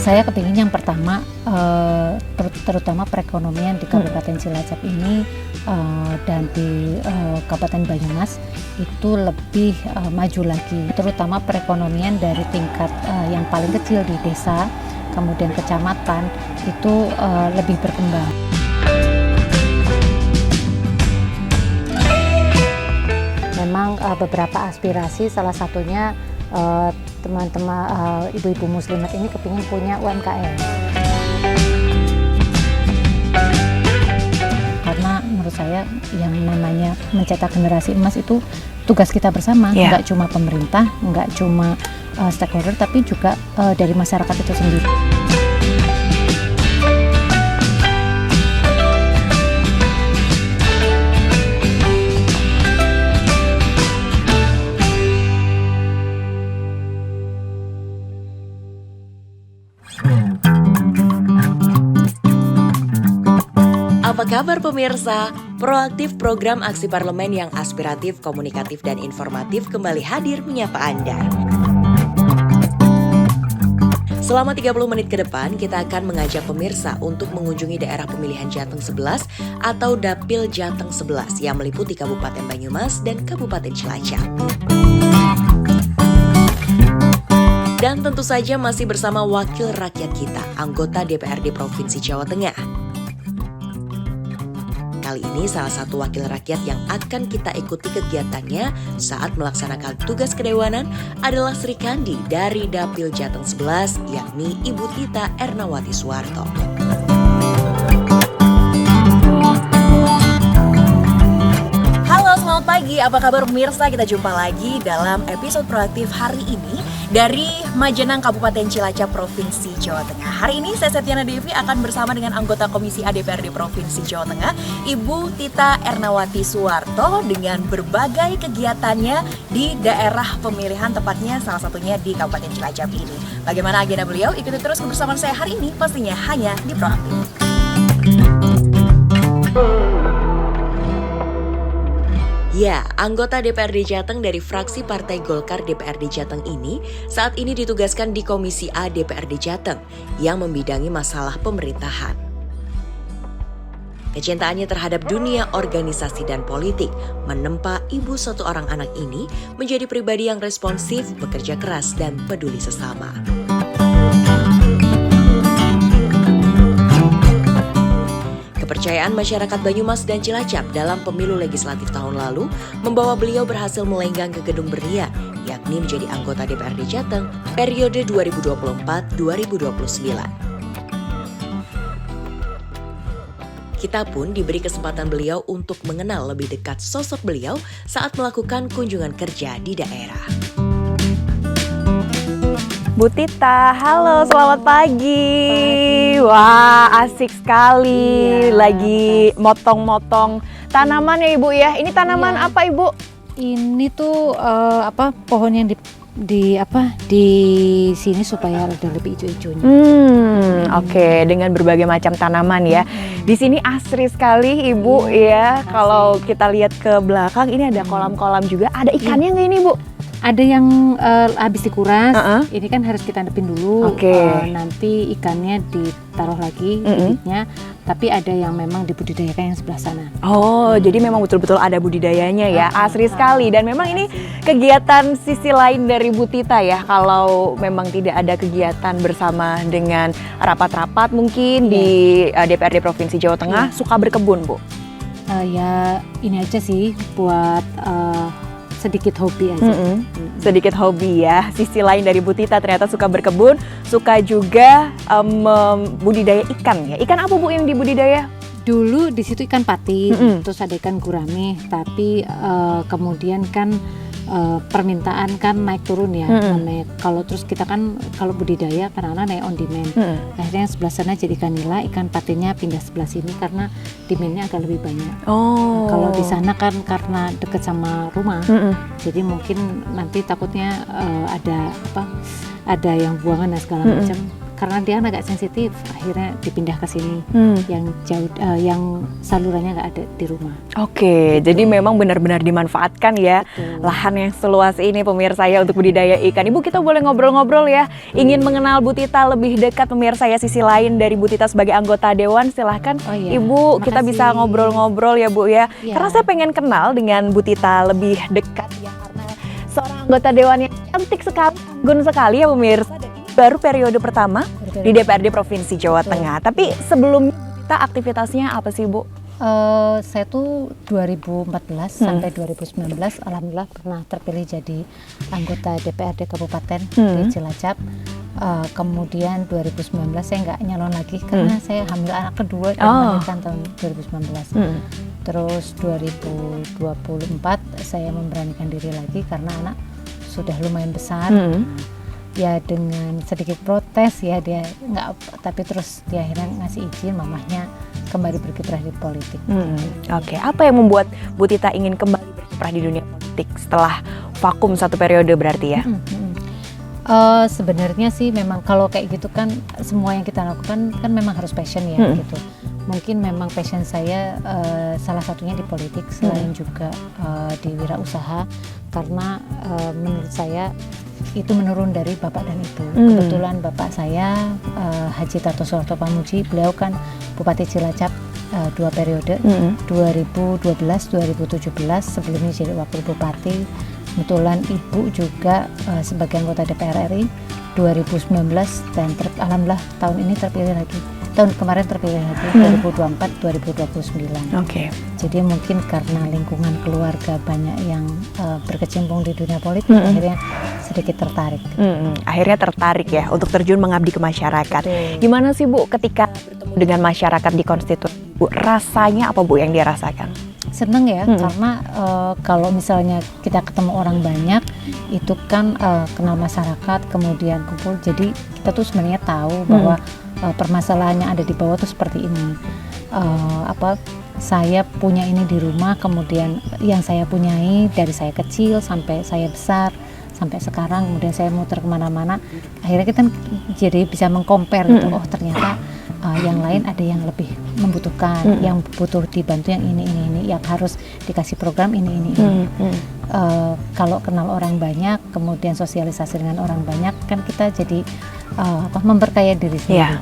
Saya kepingin yang pertama, terutama perekonomian di Kabupaten Cilacap ini dan di Kabupaten Banyumas itu lebih maju lagi, terutama perekonomian dari tingkat yang paling kecil di desa, kemudian kecamatan itu lebih berkembang. Memang beberapa aspirasi, salah satunya teman-teman ibu-ibu muslimat ini kepingin punya UMKM. Karena menurut saya yang namanya mencetak generasi emas itu tugas kita bersama, nggak cuma pemerintah, nggak cuma stakeholder, tapi juga dari masyarakat itu sendiri. Apa kabar pemirsa? Proaktif program aksi parlemen yang aspiratif, komunikatif, dan informatif kembali hadir menyapa Anda. Selama 30 menit ke depan, kita akan mengajak pemirsa untuk mengunjungi daerah pemilihan Jateng 11 atau Dapil Jateng 11 yang meliputi Kabupaten Banyumas dan Kabupaten Cilacap. Dan tentu saja masih bersama wakil rakyat kita, anggota DPRD Provinsi Jawa Tengah. Kali ini salah satu wakil rakyat yang akan kita ikuti kegiatannya saat melaksanakan tugas kedewanan adalah Sri Kandi dari Dapil Jateng 11, yakni Ibu Tita Ernawati Suwarto. Halo, selamat pagi. Apa kabar pemirsa? Kita jumpa lagi dalam episode proaktif hari ini dari Majenang Kabupaten Cilacap Provinsi Jawa Tengah. Hari ini saya Setiana Devi akan bersama dengan anggota Komisi A DPRD Provinsi Jawa Tengah, Ibu Tita Ernawati Suwarto, dengan berbagai kegiatannya di daerah pemilihan, tepatnya salah satunya di Kabupaten Cilacap ini. Bagaimana agenda beliau? Ikuti terus kebersamaan saya hari ini, pastinya hanya di Proaktif. Ya, anggota DPRD Jateng dari fraksi Partai Golkar DPRD Jateng ini saat ini ditugaskan di Komisi A DPRD Jateng yang membidangi masalah pemerintahan. Kecintaannya terhadap dunia organisasi dan politik menempa ibu satu orang anak ini menjadi pribadi yang responsif, bekerja keras, dan peduli sesama. Kepercayaan masyarakat Banyumas dan Cilacap dalam pemilu legislatif tahun lalu membawa beliau berhasil melenggang ke Gedung Berlian, yakni menjadi anggota DPRD Jateng periode 2024-2029. Kita pun diberi kesempatan beliau untuk mengenal lebih dekat sosok beliau saat melakukan kunjungan kerja di daerah. Bu Tita, halo, selamat pagi. Wah, asik sekali. Lagi motong-motong tanaman ya Ibu ya. Ini tanaman apa Ibu? Ini tuh pohon yang di sini supaya ada lebih hijau-hijaunya. Oke, dengan berbagai macam tanaman ya. Di sini asri sekali Ibu ya. Kalau kita lihat ke belakang ini ada kolam-kolam juga. Ada ikannya nggak ini Bu? Ada yang habis dikuras, ini kan harus kita hadapin dulu. Nanti ikannya ditaruh lagi bibitnya, tapi ada yang memang dibudidayakan yang sebelah sana. Oh, jadi memang betul-betul ada budidayanya ya, asri sekali. Dan memang ini kegiatan sisi lain dari Bu Tita ya, kalau memang tidak ada kegiatan bersama dengan rapat-rapat mungkin di DPRD Provinsi Jawa Tengah, suka berkebun Bu? Ya ini aja sih buat sedikit hobi aja. Sedikit hobi ya. Sisi lain dari Bu Tita ternyata suka berkebun, suka juga budidaya ikan ya. Ikan apa Bu yang dibudidaya? Dulu di situ ikan patin, terus ada ikan gurame, tapi kemudian kan permintaan kan naik turun ya. Kalau terus kita kan kalau budidaya karena naik on demand. Akhirnya sebelah sana jadi ikan nila, ikan patinnya pindah sebelah sini karena demandnya agak lebih banyak. Kalau di sana kan karena deket sama rumah, jadi mungkin nanti takutnya ada yang buangan dan segala macam. karena dia agak sensitif, akhirnya dipindah ke sini yang jauh, yang salurannya nggak ada di rumah. Oke, jadi memang benar-benar dimanfaatkan ya. Betul. Lahan yang seluas ini pemirsa ya untuk budidaya ikan. Ibu, kita boleh ngobrol-ngobrol ya. Ingin mengenal Bu Tita lebih dekat pemirsa ya, sisi lain dari Bu Tita sebagai anggota dewan, silahkan Oh, iya. Ibu kita Makasih. bisa ngobrol-ngobrol ya Bu ya. Iya. Karena saya pengen kenal dengan Bu Tita lebih dekat ya, karena seorang anggota dewan yang cantik sekali, anggun sekali ya pemirsa. Dan ini baru periode pertama di DPRD Provinsi Jawa Tengah. Tapi sebelumnya Bu Tita aktivitasnya apa sih Bu? Saya tuh 2014 sampai 2019 alhamdulillah pernah terpilih jadi anggota DPRD Kabupaten di Cilacap. Kemudian 2019 saya nggak nyalon lagi karena saya hamil anak kedua dan melahirkan tahun 2019. Terus 2024 saya memberanikan diri lagi karena anak sudah lumayan besar. Ya dengan sedikit protes ya dia nggak, tapi terus dia akhirnya ngasih izin mamahnya kembali berkiprah di politik. Oke, apa yang membuat Bu Tita ingin kembali berkiprah di dunia politik setelah vakum satu periode berarti ya? Sebenarnya sih memang kalau kayak gitu kan semua yang kita lakukan kan memang harus passion ya gitu. Mungkin memang passion saya salah satunya di politik, selain juga di wirausaha, karena menurut saya itu menurun dari bapak dan ibu. Kebetulan bapak saya Haji Tarto Suharto Pamuji, beliau kan Bupati Cilacap 2 periode, 2012-2017 sebelumnya jadi wakil bupati. Kebetulan ibu juga sebagai anggota DPR RI 2019 dan alhamdulillah tahun ini terpilih lagi. Tahun kemarin terpilih lagi 2024-2029. Oke. Jadi mungkin karena lingkungan keluarga banyak yang berkecimpung di dunia politik, akhirnya sedikit tertarik. Akhirnya tertarik ya untuk terjun mengabdi ke masyarakat. Betul. Gimana sih Bu ketika bertemu dengan masyarakat di konstitusi Bu? Rasanya apa Bu yang dia rasakan? Seneng ya, karena kalau misalnya kita ketemu orang banyak, itu kan kenal masyarakat, kemudian kumpul, jadi kita tuh sebenarnya tahu bahwa permasalahan yang ada di bawah tuh seperti ini. Saya punya ini di rumah, kemudian yang saya punyai dari saya kecil sampai saya besar, sampai sekarang, kemudian saya muter kemana-mana, akhirnya kita jadi bisa mengcompare gitu, oh ternyata yang lain ada yang lebih membutuhkan, yang butuh dibantu yang ini, yang harus dikasih program ini. Kalau kenal orang banyak, kemudian sosialisasi dengan orang banyak, kan kita jadi memperkaya diri sendiri. Yeah.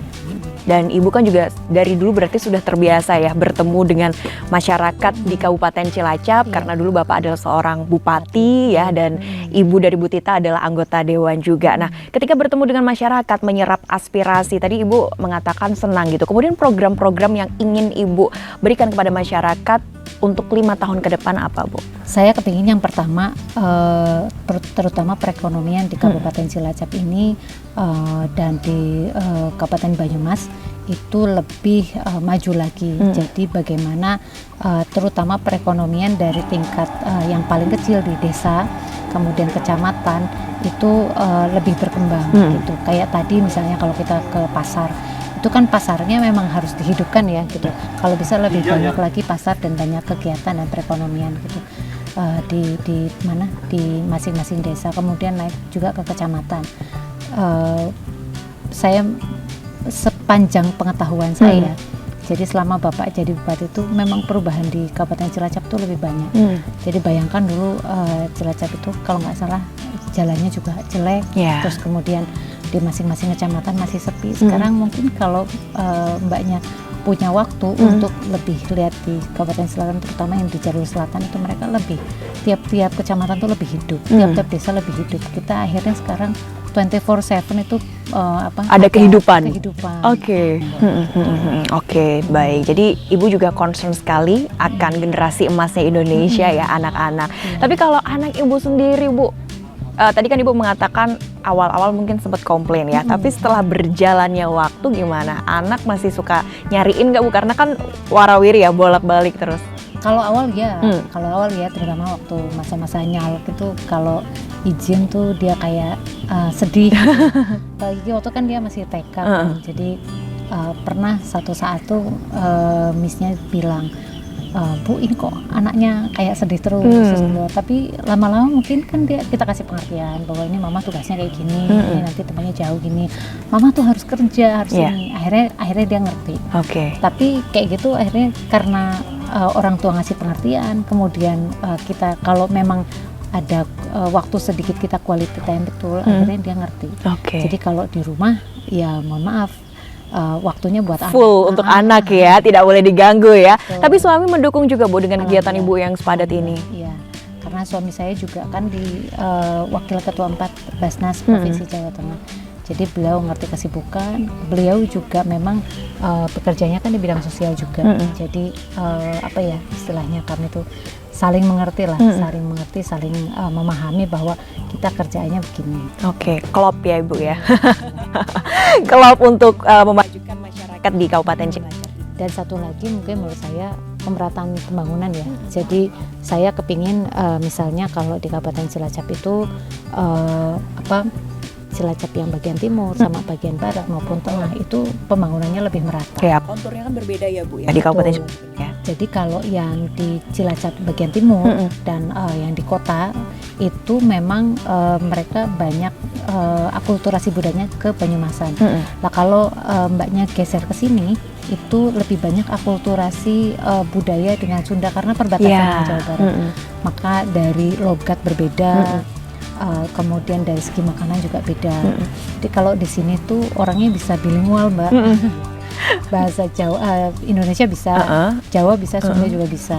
Dan Ibu kan juga dari dulu berarti sudah terbiasa ya bertemu dengan masyarakat di Kabupaten Cilacap, karena dulu Bapak adalah seorang bupati ya, dan Ibu dari Bu Tita adalah anggota dewan juga. Nah, ketika bertemu dengan masyarakat, menyerap aspirasi, tadi Ibu mengatakan senang gitu. Kemudian program-program yang ingin Ibu berikan kepada masyarakat untuk 5 tahun ke depan apa Bu? Saya kepingin yang pertama terutama perekonomian di Kabupaten Cilacap ini dan di Kabupaten Banyumas itu lebih maju lagi. Jadi bagaimana terutama perekonomian dari tingkat yang paling kecil di desa, kemudian kecamatan itu lebih berkembang gitu. Kayak tadi misalnya kalau kita ke pasar, itu kan pasarnya memang harus dihidupkan ya gitu. Kalau bisa lebih banyak lagi pasar dan banyak kegiatan dan perekonomian gitu di mana di masing-masing desa. Kemudian naik juga ke kecamatan. Saya sepanjang pengetahuan saya, jadi selama Bapak jadi bupati itu memang perubahan di Kabupaten Cilacap itu lebih banyak. Jadi bayangkan dulu Cilacap itu kalau nggak salah jalannya juga jelek, terus kemudian di masing-masing kecamatan masih sepi. Sekarang mungkin kalau Mbaknya punya waktu untuk lebih lihat di Kabupaten Selatan, terutama yang di jalur selatan itu mereka lebih, tiap-tiap kecamatan itu lebih hidup, tiap-tiap desa lebih hidup. Kita akhirnya sekarang 24/7 itu ada kehidupan. Oke. Oke, baik. Jadi Ibu juga concern sekali akan generasi emasnya Indonesia ya, anak-anak. Tapi kalau anak Ibu sendiri Bu, tadi kan Ibu mengatakan awal-awal mungkin sempat komplain ya, tapi setelah berjalannya waktu gimana? Anak masih suka nyariin nggak Bu? Karena kan warawiri ya, bolak-balik terus. Kalau awal ya, terutama waktu masa-masa nyalek itu kalau izin tuh dia kayak sedih. Apalagi waktu kan dia masih TK, jadi pernah satu saat tuh missnya bilang, Bu ini kok anaknya kayak sedih terus gitu. Tapi lama-lama mungkin kan kita kasih pengertian bahwa ini mama tugasnya kayak gini, ini nanti temannya jauh gini, mama tuh harus kerja, harus ini. Akhirnya dia ngerti. Tapi kayak gitu akhirnya karena orang tua ngasih pengertian, kemudian kita kalau memang ada waktu sedikit kita quality time betul, akhirnya dia ngerti. Jadi kalau di rumah ya mohon maaf, waktunya buat full untuk anak ya, tidak boleh diganggu ya. Betul. Tapi suami mendukung juga Bu dengan kegiatan Ibu yang sepadat ini. Iya, karena suami saya juga kan di Wakil Ketua 4 Basnas Provinsi Jawa Tengah. Jadi beliau ngerti kesibukan, beliau juga memang bekerjanya kan di bidang sosial juga. Jadi apa ya istilahnya kami tuh saling mengerti lah, saling memahami bahwa kita kerjaannya begini. Klop ya Ibu ya. Klop untuk memajukan masyarakat di Kabupaten Cilacap. Dan satu lagi mungkin menurut saya pemerataan pembangunan ya. Jadi saya kepingin misalnya kalau di Kabupaten Cilacap itu Cilacap yang bagian timur sama bagian barat maupun tengah itu pembangunannya lebih merata. Konturnya kan berbeda ya Bu ya. Di Kabupaten Cilacap ya. Jadi kalau yang di Cilacap bagian timur dan yang di kota itu memang mereka banyak akulturasi budayanya ke Banyumasan. Nah kalau mbaknya geser ke sini itu lebih banyak akulturasi budaya dengan Sunda karena perbatasan dengan Jawa Barat. Maka dari logat berbeda. Kemudian dari segi makanan juga beda. Jadi kalau di sini tuh orangnya bisa bilingual Mbak. Bahasa Jawa, Indonesia bisa, Jawa bisa, Sunda juga bisa.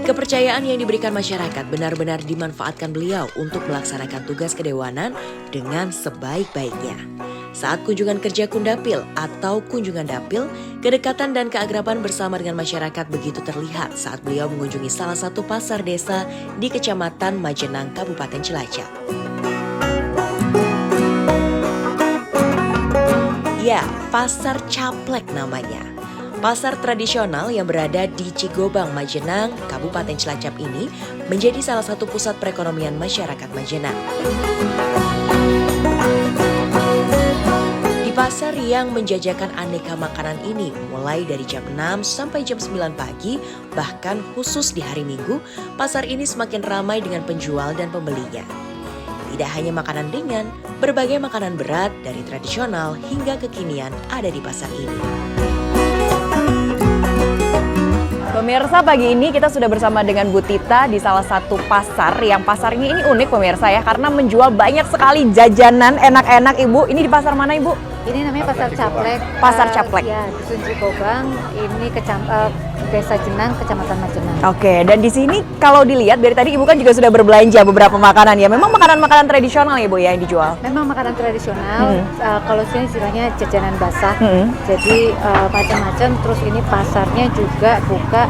Kepercayaan yang diberikan masyarakat benar-benar dimanfaatkan beliau untuk melaksanakan tugas kedewanan dengan sebaik-baiknya. Saat kunjungan kerja Kundapil atau kunjungan dapil, kedekatan dan keakraban bersama dengan masyarakat begitu terlihat saat beliau mengunjungi salah satu pasar desa di Kecamatan Majenang, Kabupaten Cilacap. Ya, Pasar Caplek namanya. Pasar tradisional yang berada di Cigobang, Majenang, Kabupaten Cilacap ini menjadi salah satu pusat perekonomian masyarakat Majenang. Di pasar yang menjajakan aneka makanan ini mulai dari jam 6 sampai jam 9 pagi, bahkan khusus di hari Minggu, pasar ini semakin ramai dengan penjual dan pembelinya. Tidak hanya makanan ringan, berbagai makanan berat dari tradisional hingga kekinian ada di pasar ini. Pemirsa, pagi ini kita sudah bersama dengan Bu Tita di salah satu pasar yang pasarnya ini unik pemirsa ya, karena menjual banyak sekali jajanan enak-enak Ibu. Ini di pasar mana Ibu? Ini namanya Pasar Caplek. Pasar Caplek. Ya, Dusun Cigobang, ini Desa Jenang, Kecamatan Majenang. Dan di sini kalau dilihat dari tadi Ibu kan juga sudah berbelanja beberapa makanan ya. Memang makanan-makanan tradisional ya Bu ya yang dijual? Memang makanan tradisional, kalau sini istilahnya jajanan basah. Jadi macam-macam, terus ini pasarnya juga buka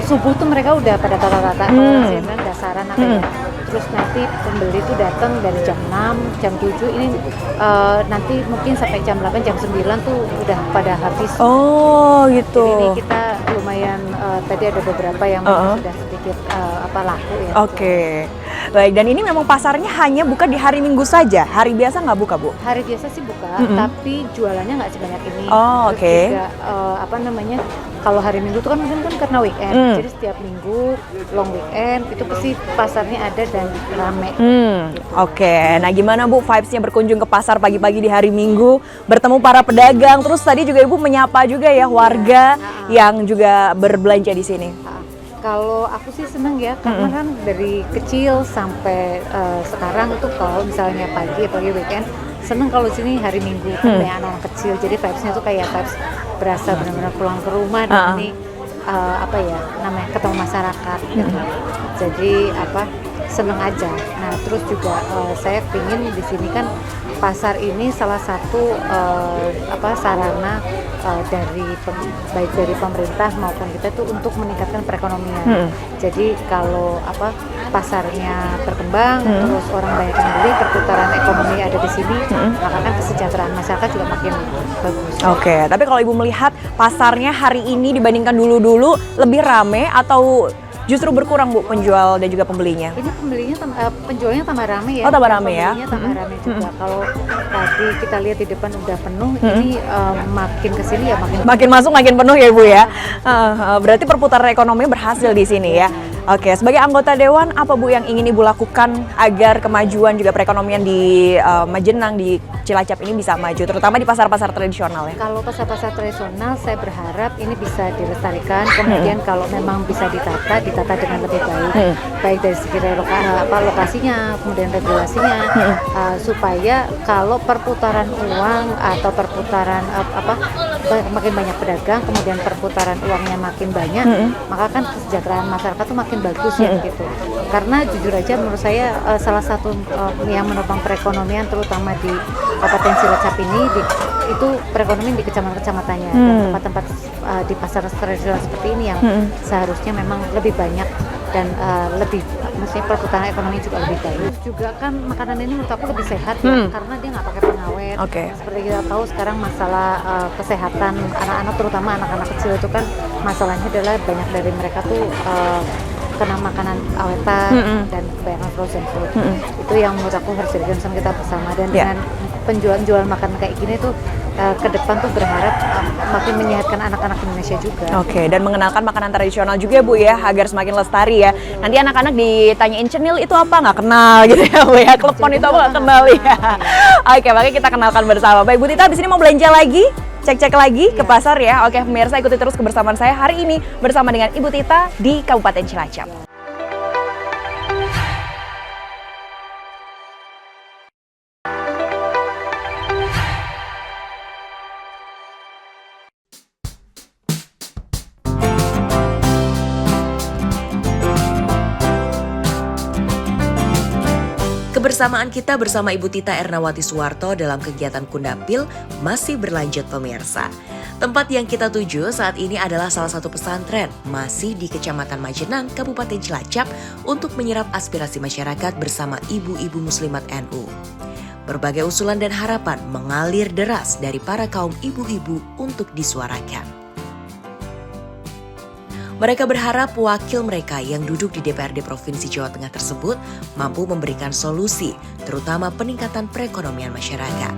subuh tuh mereka udah pada tata-tata. Kalau saya bilang dasaran apa ya. Terus nanti pembeli itu datang dari jam 6, jam 7 ini nanti mungkin sampai jam 8, jam 9 tuh udah pada habis. Gitu. Jadi ini kita lumayan tadi ada beberapa yang sudah sedikit laku ya. Baik, dan ini memang pasarnya hanya buka di hari Minggu saja. Hari biasa nggak buka Bu? Hari biasa sih buka, tapi jualannya nggak sebanyak ini. Terus juga kalau hari Minggu itu kan mungkin kan karena weekend, jadi setiap minggu long weekend itu pasti pasarnya ada dan rame. Nah gimana Bu vibes-nya berkunjung ke pasar pagi-pagi di hari Minggu, bertemu para pedagang, terus tadi juga Ibu menyapa juga ya warga yang juga berbelanja di sini. Kalau aku sih seneng ya, karena kan dari kecil sampai sekarang itu kalau misalnya pagi apalagi weekend, seneng kalau sini hari Minggu kan banyak anak-anak kecil, jadi vibes-nya tuh kayak vibes berasa benar-benar pulang ke rumah dan ini namanya ketemu masyarakat gitu. Jadi seneng aja. Nah terus juga saya pingin di sini kan pasar ini salah satu sarana baik dari pemerintah maupun kita tuh untuk meningkatkan perekonomian. Jadi kalau pasarnya berkembang, terus orang banyak yang beli, perputaran ekonomi ada di sini, maka kan kesejahteraan masyarakat juga makin bagus. Oke, tapi kalau Ibu melihat pasarnya hari ini dibandingkan dulu-dulu lebih rame atau justru berkurang Bu penjual dan juga pembelinya? Ini penjualnya tambah rame ya. Oh, tambah rame ya? Pembelinya tambah rame juga. Kalau tadi kita lihat di depan udah penuh, ini makin kesini ya makin masuk makin penuh ya Bu ya. Berarti perputaran ekonomi berhasil di sini ya. Oke, sebagai anggota Dewan, apa Bu yang ingin Ibu lakukan agar kemajuan juga perekonomian di Majenang, di Cilacap ini bisa maju, terutama di pasar-pasar tradisional ya? Kalau pasar-pasar tradisional, saya berharap ini bisa dilestarikan, kemudian kalau memang bisa ditata dengan lebih baik, baik dari segi lokasinya, kemudian regulasinya, supaya kalau perputaran uang atau perputaran makin banyak pedagang, kemudian perputaran uangnya makin banyak, maka kan kesejahteraan masyarakat tuh makin bagus ya gitu. Karena jujur aja menurut saya salah satu yang menopang perekonomian terutama di Kabupaten Cilacap ini itu perekonomian di kecamatan-kecamatannya dan tempat-tempat di pasar tradisional seperti ini yang seharusnya memang lebih banyak dan maksudnya perputaran ekonomi juga lebih baik. Terus juga kan makanan ini menurut aku lebih sehat ya, karena dia nggak pakai pengawet. Seperti kita tahu sekarang masalah kesehatan anak-anak, terutama anak-anak kecil itu kan masalahnya adalah banyak dari mereka tuh kena makanan awetan dan kebanyakan frozen food. Itu yang menurut aku harus jadi concern kita bersama, dan dengan penjualan makanan kayak gini tuh ke depan tuh berharap makin menyehatkan anak-anak Indonesia juga. Oke, dan mengenalkan makanan tradisional juga Bu ya, agar semakin lestari ya. Nanti anak-anak ditanyain cenil itu apa, nggak kenal gitu ya Bu ya, klepon itu apa nggak kenal ya. Oke, makanya kita kenalkan bersama. Baik Bu Tita, di sini mau belanja lagi? Cek-cek lagi ke pasar ya. Oke, pemirsa ikuti terus kebersamaan saya hari ini bersama dengan Ibu Tita di Kabupaten Cilacap. Kebersamaan kita bersama Ibu Tita Ernawati Suwarto dalam kegiatan Kundapil masih berlanjut pemirsa. Tempat yang kita tuju saat ini adalah salah satu pesantren masih di Kecamatan Majenang, Kabupaten Cilacap untuk menyerap aspirasi masyarakat bersama ibu-ibu muslimat NU. Berbagai usulan dan harapan mengalir deras dari para kaum ibu-ibu untuk disuarakan. Mereka berharap wakil mereka yang duduk di DPRD Provinsi Jawa Tengah tersebut mampu memberikan solusi, terutama peningkatan perekonomian masyarakat.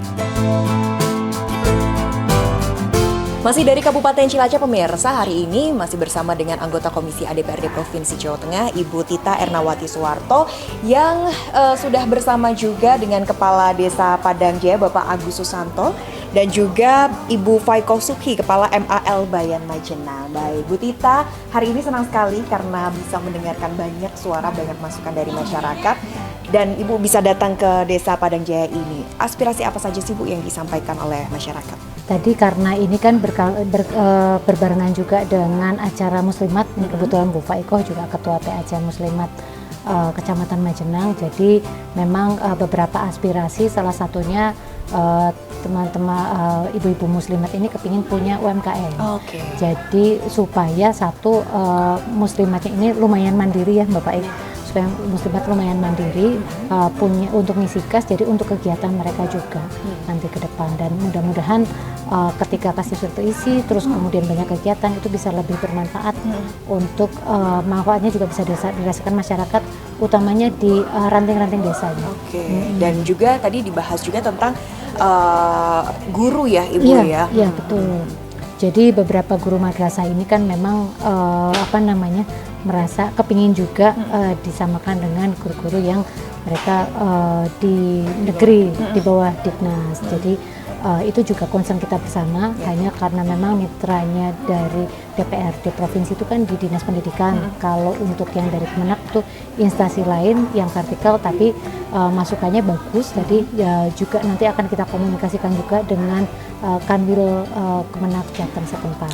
Masih dari Kabupaten Cilacap pemirsa, hari ini masih bersama dengan anggota Komisi A DPRD Provinsi Jawa Tengah, Ibu Tita Ernawati Suwarto, yang sudah bersama juga dengan Kepala Desa Padang Jaya, Bapak Agus Susanto, dan juga Ibu Faiko Subhi, Kepala MAL Bayan Majenang. Baik, Bu Tita, hari ini senang sekali karena bisa mendengarkan banyak suara, banyak masukan dari masyarakat, dan Ibu bisa datang ke Desa Padang Jaya ini. Aspirasi apa saja sih Bu yang disampaikan oleh masyarakat? Tadi karena ini kan berbarengan juga dengan acara muslimat, kebetulan Bu Faiko juga Ketua PAJ Muslimat Kecamatan Majenang, jadi memang beberapa aspirasi, salah satunya teman-teman ibu-ibu muslimat ini kepingin punya UMKM. Jadi supaya satu muslimatnya ini lumayan mandiri ya Bapak Ibu, supaya muslimat lumayan mandiri, punya untuk ngisi kas, jadi untuk kegiatan mereka juga nanti ke depan, dan mudah-mudahan ketika kasih surat isi terus kemudian banyak kegiatan itu bisa lebih bermanfaat untuk manfaatnya juga bisa dirasakan masyarakat, utamanya di ranting-ranting desanya. Dan juga tadi dibahas juga tentang guru ya Ibu ya. Iya betul. Jadi beberapa guru madrasah ini kan memang merasa kepingin juga disamakan dengan guru-guru yang mereka di negeri di bawah Dignas. Jadi itu juga concern kita bersama, hanya karena memang mitranya dari DPRD provinsi itu kan di Dinas Pendidikan. Kalau untuk yang dari Kemenak itu instansi lain yang vertikal, tapi masukannya bagus. Jadi juga nanti akan kita komunikasikan juga dengan Kanwil Kemenak Jateng setempat.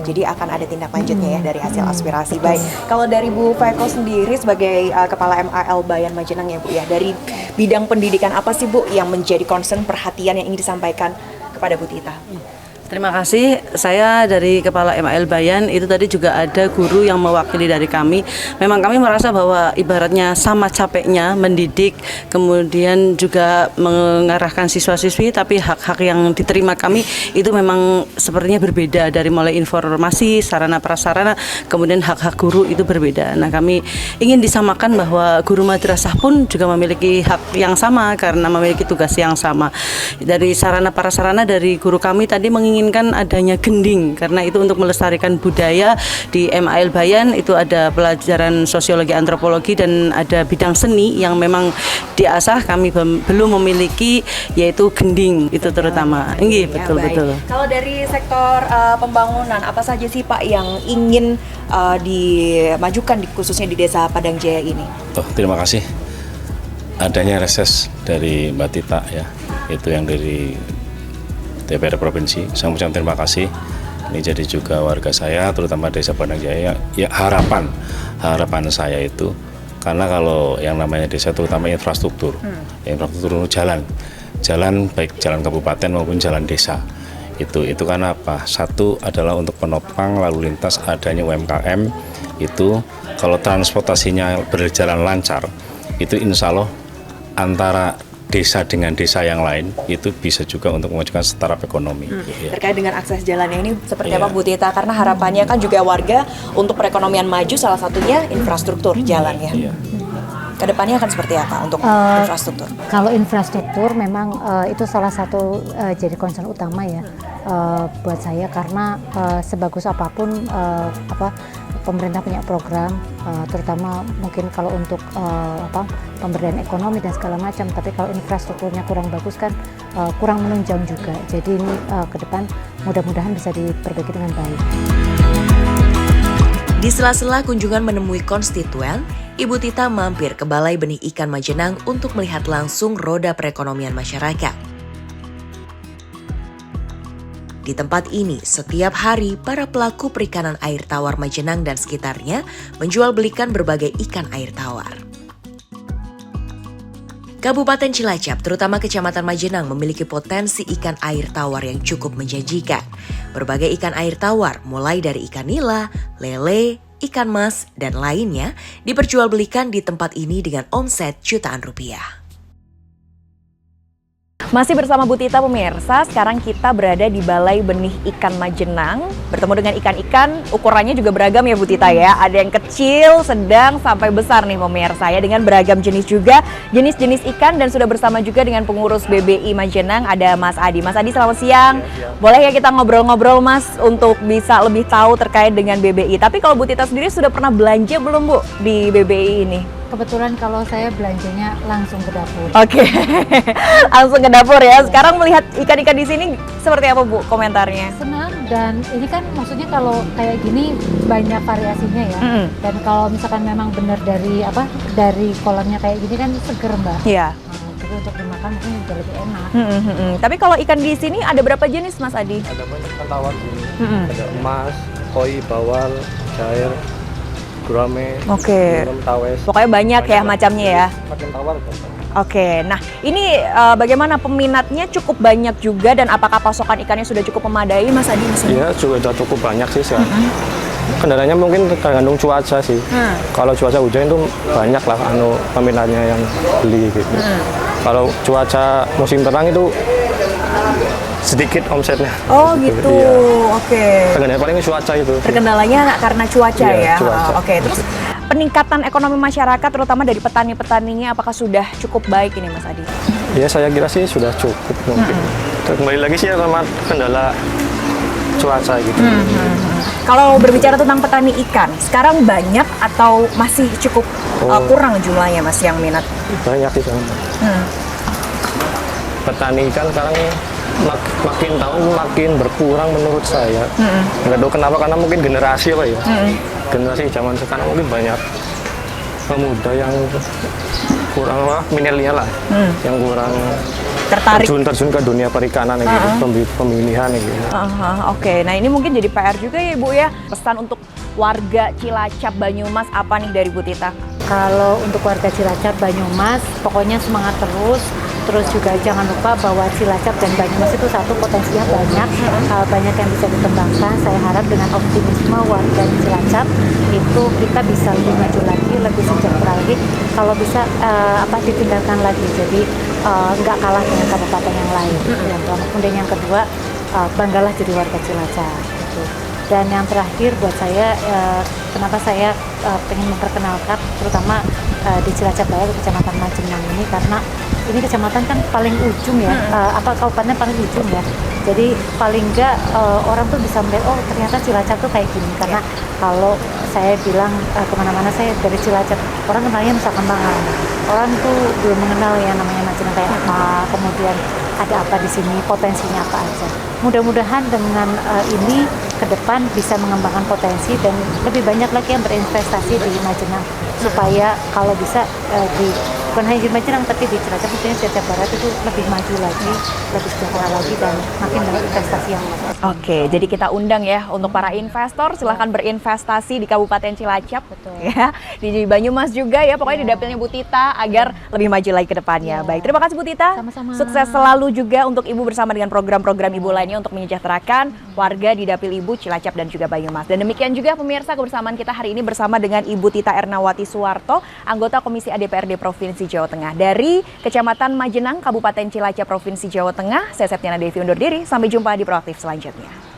Jadi akan ada tindak lanjutnya ya dari hasil aspirasi. Baik, kalau dari Bu Faiko sendiri sebagai Kepala MAL Bayan Majenang ya Bu ya, dari bidang pendidikan apa sih Bu yang menjadi concern perhatian yang ingin disampaikan kepada Bu Tita? Terima kasih. Saya dari Kepala MAL Bayan, itu tadi juga ada guru yang mewakili dari kami. Memang kami merasa bahwa ibaratnya sama capeknya mendidik, kemudian juga mengarahkan siswa-siswi, tapi hak-hak yang diterima kami itu memang sepertinya berbeda, dari mulai informasi, sarana prasarana, kemudian hak-hak guru itu berbeda. Nah, kami ingin disamakan bahwa guru madrasah pun juga memiliki hak yang sama karena memiliki tugas yang sama. Dari sarana prasarana dari guru kami tadi menginginkan adanya gending, karena itu untuk melestarikan budaya. Di MAL Bayan itu ada pelajaran sosiologi, antropologi, dan ada bidang seni yang memang diasah. Kami belum memiliki, yaitu gending itu terutama. Iya, betul-betul. Kalau dari sektor pembangunan, apa saja sih Pak yang ingin dimajukan khususnya di Desa Padang Jaya ini? Terima kasih. Adanya reses dari Mbak Tita ya, itu yang dari DPR Provinsi. Saya mengucapkan terima kasih. Ini jadi juga warga saya, terutama Desa Padang Jaya. Ya, harapan saya itu, karena kalau yang namanya desa terutama infrastruktur, infrastruktur jalan baik jalan kabupaten maupun jalan desa. Itu karena apa? Satu adalah untuk penopang lalu lintas adanya UMKM. Itu kalau transportasinya berjalan lancar, itu insya Allah antara desa dengan desa yang lain itu bisa juga untuk memajukan startup ekonomi. Terkait dengan akses jalannya ini seperti apa Bu Tita? Karena harapannya kan juga warga untuk perekonomian maju, salah satunya infrastruktur jalannya. Kedepannya akan seperti apa untuk infrastruktur? Kalau infrastruktur memang itu salah satu jadi concern utama ya buat saya, karena sebagus apapun pemerintah punya program, terutama mungkin kalau untuk pemberdayaan ekonomi dan segala macam, tapi kalau infrastrukturnya kurang bagus kan kurang menunjang juga. Jadi ini ke depan mudah-mudahan bisa diperbaiki dengan baik. Di sela-sela kunjungan menemui konstituen, Ibu Tita mampir ke Balai Benih Ikan Majenang untuk melihat langsung roda perekonomian masyarakat. Di tempat ini, setiap hari para pelaku perikanan air tawar Majenang dan sekitarnya menjual belikan berbagai ikan air tawar. Kabupaten Cilacap, terutama Kecamatan Majenang, memiliki potensi ikan air tawar yang cukup menjanjikan. Berbagai ikan air tawar, mulai dari ikan nila, lele, ikan mas, dan lainnya, diperjualbelikan di tempat ini dengan omset jutaan rupiah. Masih bersama Bu Tita pemirsa, sekarang kita berada di Balai Benih Ikan Majenang. Bertemu dengan ikan-ikan, ukurannya juga beragam ya Bu Tita ya. Ada yang kecil, sedang, sampai besar nih pemirsa ya. Dengan beragam jenis juga, jenis-jenis ikan. Dan sudah bersama juga dengan pengurus BBI Majenang, ada Mas Adi. Mas Adi, selamat siang. Boleh ya kita ngobrol-ngobrol Mas, untuk bisa lebih tahu terkait dengan BBI. Tapi kalau Bu Tita sendiri sudah pernah belanja belum Bu di BBI ini? Kebetulan kalau saya belanjanya langsung ke dapur. Oke, langsung ke dapur ya. Sekarang melihat ikan-ikan di sini seperti apa Bu komentarnya? Senang, dan ini kan maksudnya kalau kayak gini banyak variasinya ya. Dan kalau misalkan memang benar dari kolamnya kayak gini kan seger Mbak. Iya. Jadi untuk dimakan mungkin juga lebih enak. Tapi kalau ikan di sini ada berapa jenis Mas Adi? Ada banyak ikan tawar sini. Ada emas, koi, bawal, cair, gurame, tawes. Pokoknya banyak ya macamnya ya. Makin tawar. Oke, nah ini bagaimana peminatnya, cukup banyak juga, dan apakah pasokan ikannya sudah cukup memadai Mas Adi di sini? Iya, sudah cukup banyak sih sekarang. Kendalanya mungkin tergantung cuaca sih. Kalau cuaca hujan itu banyak lah peminatnya yang beli gitu. Kalau cuaca musim terang itu sedikit omsetnya. Oh gitu, iya. Oke. Terkendalanya paling cuaca itu. Terkendalanya karena cuaca Iya, ya. cuaca. Oke, terus peningkatan ekonomi masyarakat terutama dari petani-petaninya apakah sudah cukup baik ini Mas Adi? Ya saya kira sih sudah cukup mungkin. Kembali lagi sih sama kendala cuaca gitu. Kalau berbicara tentang petani ikan, sekarang banyak atau masih cukup kurang jumlahnya Mas yang minat? Banyak sih sekarang. Petani ikan sekarang makin tahun makin berkurang menurut saya. Nggak tahu kenapa, karena mungkin generasi apa ya. Generasi zaman sekarang mungkin banyak pemuda yang kurang milenial lah, yang kurang tertarik terjun ke dunia perikanan gitu, pemilihan gitu. Oke, nah ini mungkin jadi PR juga ya Bu ya. Pesan untuk warga Cilacap Banyumas apa nih dari Bu Tita? Kalau untuk warga Cilacap Banyumas, pokoknya semangat terus. Terus juga jangan lupa bahwa Cilacap dan Banyumas itu satu potensinya banyak, banyak yang bisa dikembangkan. Saya harap dengan optimisme warga di Cilacap itu kita bisa lebih maju lagi, lebih sejahtera lagi. Kalau bisa ditinggalkan lagi, jadi nggak kalah dengan kabupaten yang lain. Kemudian yang kedua, banggalah jadi warga Cilacap. Gitu. Dan yang terakhir buat saya, kenapa saya pengen memperkenalkan, terutama di Cilacap Barat, Kecamatan Majenang ini, karena ini kecamatan kan paling ujung ya, kabupaten paling ujung ya. Jadi paling enggak orang tuh bisa melihat, oh ternyata Cilacap tuh kayak gini. Karena kalau saya bilang kemana-mana saya dari Cilacap, orang kenalnya Nusa Kambangan. Orang tuh belum mengenal yang namanya Majenang kayak apa, kemudian ada apa di sini, potensinya apa aja. Mudah-mudahan dengan ini ke depan bisa mengembangkan potensi dan lebih banyak lagi yang berinvestasi di Majenang, supaya kalau bisa bukan hanya di Majenang tapi di Cilacap, mungkin Cilacap Barat itu lebih maju lagi, lebih sejahtera lagi dan makin banyak investasi yang masuk. Oke, jadi kita undang ya untuk para investor, silahkan berinvestasi di Kabupaten Cilacap. Betul. Ya, di Banyumas juga ya, pokoknya di dapilnya Bu Tita agar lebih maju lagi ke depannya. Baik, terima kasih Bu Tita. Sama-sama. Sukses selalu juga untuk Ibu bersama dengan program-program Ibu lainnya untuk menyejahterakan warga di dapil Ibu Cilacap dan juga Banyumas. Dan demikian juga pemirsa kebersamaan kita hari ini bersama dengan Ibu Tita Ernawati Suwarto, anggota Komisi ADPRD Provinsi Jawa Tengah dari Kecamatan Majenang, Kabupaten Cilacap, Provinsi Jawa Tengah. Saya Septiana Devi undur diri, sampai jumpa di Proaktif selanjutnya.